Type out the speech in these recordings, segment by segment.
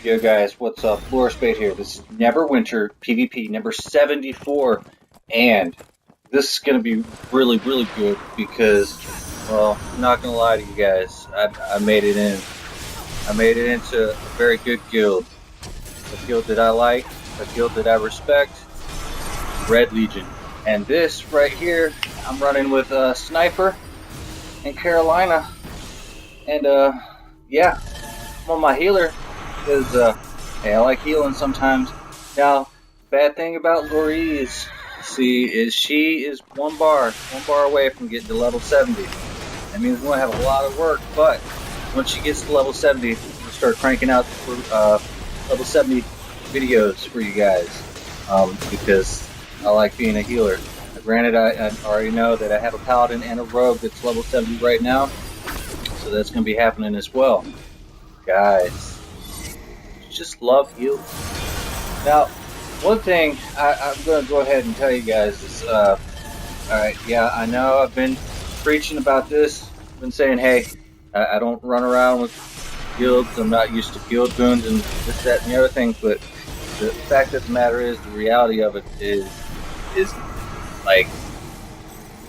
Yo guys, what's up? Lorespade here. This is Neverwinter PvP number 74, and this is going to be really good because, well, I'm not going to lie to you guys. I made it in. I made it into a very good guild. A guild that I like, a guild that I respect, Red Legion. And this right here, I'm running with Sniper and Carolina. And yeah, I'm on my healer. Because, hey, I like healing sometimes. Now, bad thing about Loreiz, see, is she is one bar away from getting to level 70. That means we're going to have a lot of work, but once she gets to level 70, we'll start cranking out level 70 videos for you guys, because I like being a healer. Granted, I already know that I have a paladin and a rogue that's level 70 right now, so that's going to be happening as well. Guys, just love heals. Now, one thing I'm going to go ahead and tell you guys is, alright, yeah, I know I've been preaching about this. I've been saying, hey, I don't run around with guilds. I'm not used to guild boons and this, that, and the other thing, but the fact of the matter is, the reality of it is like,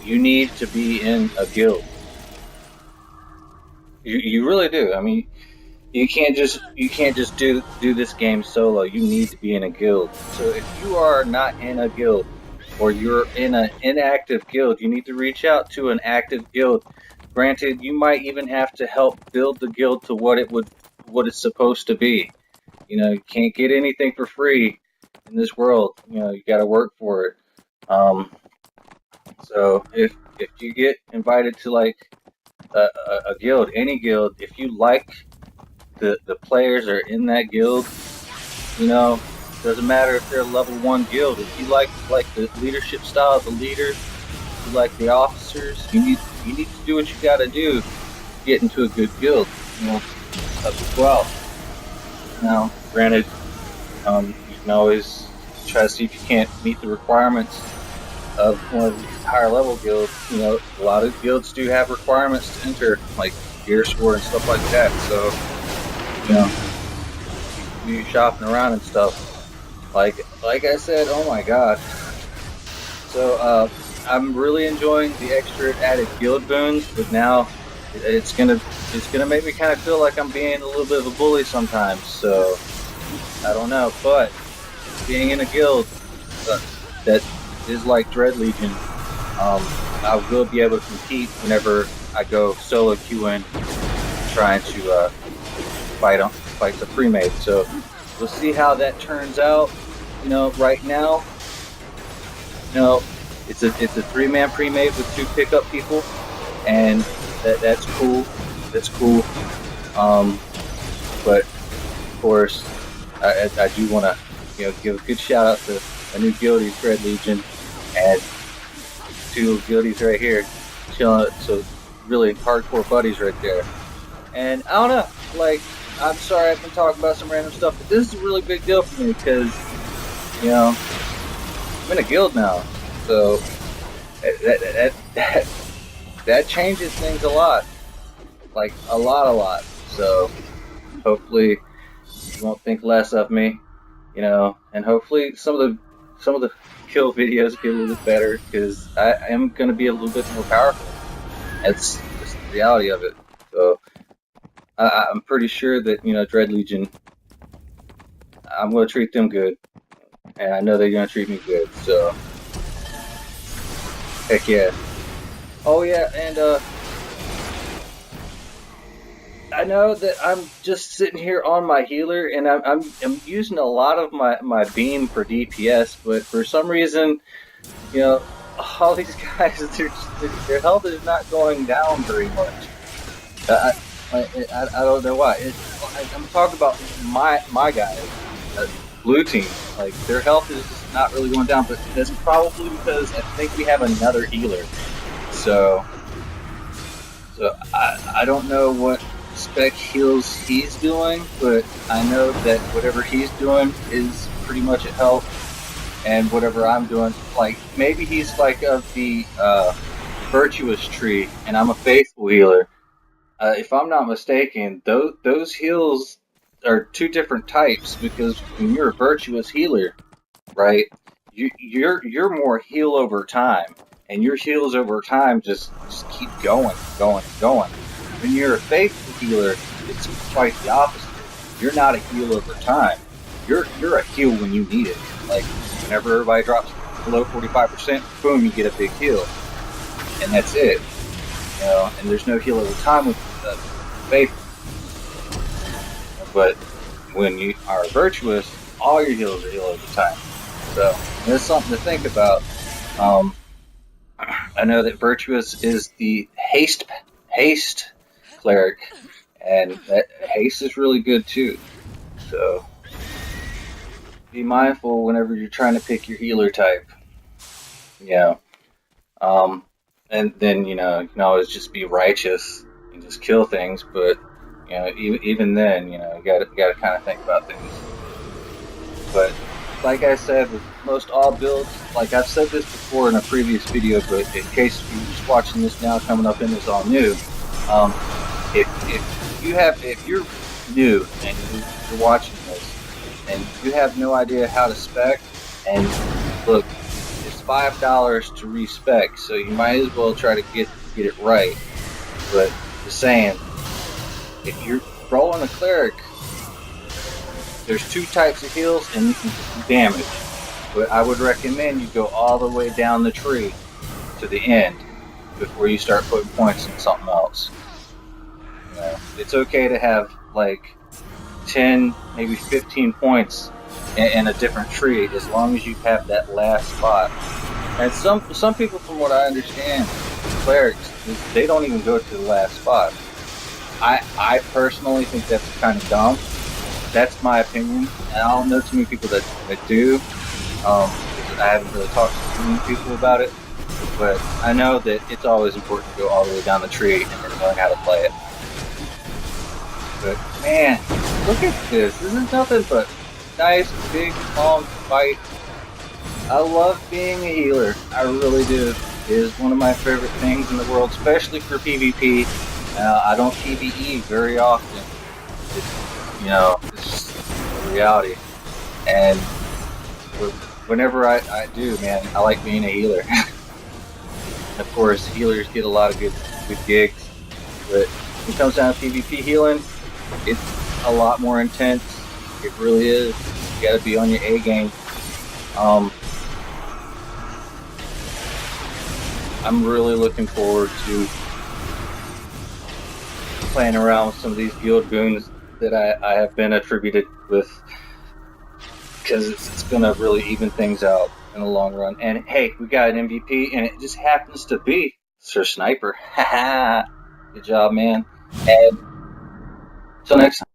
you need to be in a guild. You really do. I mean, you can't just do this game solo. You need to be in a guild. So if you are not in a guild, or you're in an inactive guild, you need to reach out to an active guild. Granted, you might even have to help build the guild to what it's supposed to be. You know, you can't get anything for free in this world. You know, you got to work for it. So if you get invited to like a guild, any guild, if you like the players are in that guild, you know, doesn't matter if they're level 1 guild. If you like the leadership style of the leaders, you like the officers, you need to do what you got to do to get into a good guild, you know, as well. Now, granted, you can always try to see if you can't meet the requirements of one of these higher level guilds. You know, a lot of guilds do have requirements to enter, like gear score and stuff like that. So, you know, you shopping around and stuff. Like I said, oh my god. So I'm really enjoying the extra added guild boons, but now it's gonna make me kind of feel like I'm being a little bit of a bully sometimes. So I don't know, but being in a guild that is like Dread Legion, I will be able to compete whenever I go solo queuing, trying to fight the pre-made. So we'll see how that turns out. You know, right now, you know, it's a 3-man pre-made with 2 pickup people, and that's cool. That's cool. But of course, I do want to, you know, give a good shout out to a new guildie, Red Legion, and 2 guildies right here, chilling. So really hardcore buddies right there. And I don't know, like, I'm sorry I've been talking about some random stuff, but this is a really big deal for me because, you know, I'm in a guild now, so that changes things a lot, like a lot. So hopefully you won't think less of me, you know, and hopefully some of the kill videos get a little bit better because I am going to be a little bit more powerful. That's just the reality of it. So I'm pretty sure that, you know, Dread Legion, I'm going to treat them good, and I know they're going to treat me good, so heck yeah. Oh yeah, and I know that I'm just sitting here on my healer, and I'm using a lot of my beam for DPS, but for some reason, you know, all these guys, their health is not going down very much. I don't know why. I'm talking about my guys, blue team. Like, their health is just not really going down, but that's probably because I think we have another healer. So I don't know what spec heals he's doing, but I know that whatever he's doing is pretty much a help, and whatever I'm doing, like, maybe he's like of the virtuous tree, and I'm a faithful healer. If I'm not mistaken, those heals are two different types, because when you're a virtuous healer, right, you're more heal over time, and your heals over time just keep going, going. When you're a faithful healer, it's quite the opposite. You're not a heal over time. You're a heal when you need it. Like whenever everybody drops below 45%, boom, you get a big heal, and that's it. You know, and there's no heal over time with faith. But when you are virtuous, all your heals are heal over time. So that's something to think about. I know that virtuous is the haste cleric, and that haste is really good too. So be mindful whenever you're trying to pick your healer type. Yeah. And then you can always just be righteous and just kill things, but even then, you got to kind of think about things. But like I said, with most all builds, like I've said this before in a previous video, but in case you're just watching this now, coming up in this all new, if you're new and you're watching this and you have no idea how to spec, and look, it's $5 to respec, so you might as well try to get it right. But just saying, if you're rolling a cleric, there's two types of heals and you can do damage. But I would recommend you go all the way down the tree to the end before you start putting points in something else. It's okay to have like 10, maybe 15 points in a different tree, as long as you have that last spot. And some people, from what I understand, clerics, they don't even go to the last spot. I personally think that's kind of dumb. That's my opinion, and I don't know too many people that do. I haven't really talked to too many people about it, but I know that it's always important to go all the way down the tree and then learn how to play it. But man, look at this. This is nothing but nice, big, long fight. I love being a healer. I really do. It is one of my favorite things in the world, especially for PvP. I don't PvE very often. It's just a reality. And whenever I do, man, I like being a healer. Of course, healers get a lot of good gigs, but when it comes down to PvP healing, it's a lot more intense. It really is. You gotta be on your A game. I'm really looking forward to playing around with some of these guild boons that I have been attributed with, because it's gonna really even things out in the long run. And hey, we got an MVP, and it just happens to be Sir Sniper. Haha, good job, man. And till next time.